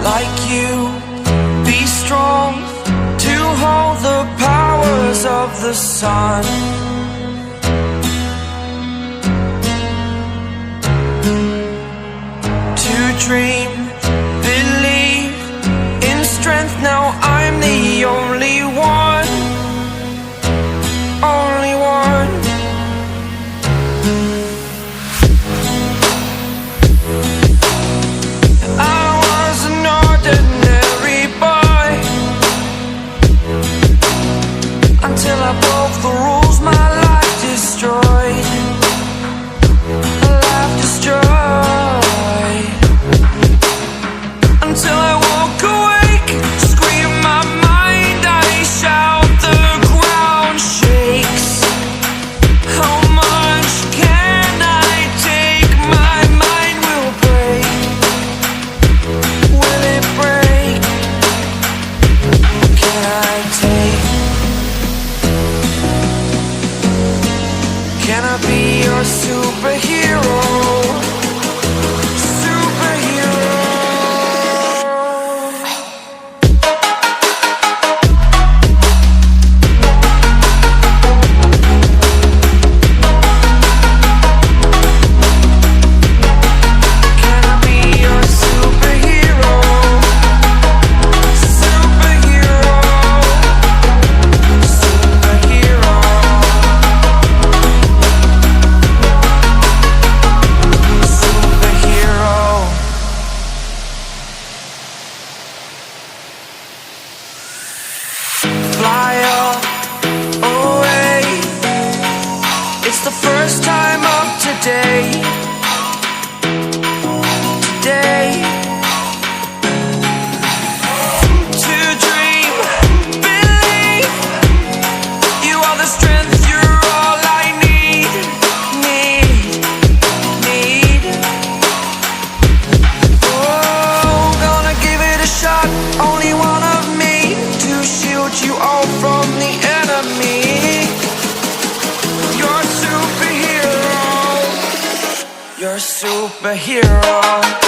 like you, be strong to hold the powers of the sun. To dream, believe in strength, now I'm the only one, only one. I was an ordinary boy until I broke the rules, my life destroyed, a life destroyed. Until I woke awake, scream my mind, I shout, the ground shakes. How much can I take? My mind will break. Will it break? Can I take? Can I be your superhero? Fly away. It's the first time of today. Today. To dream, believe. You are the strength, you're all I need. Oh, gonna give it a shot. Only one of me to shield you all from the enemy. You're a superhero. You're a superhero.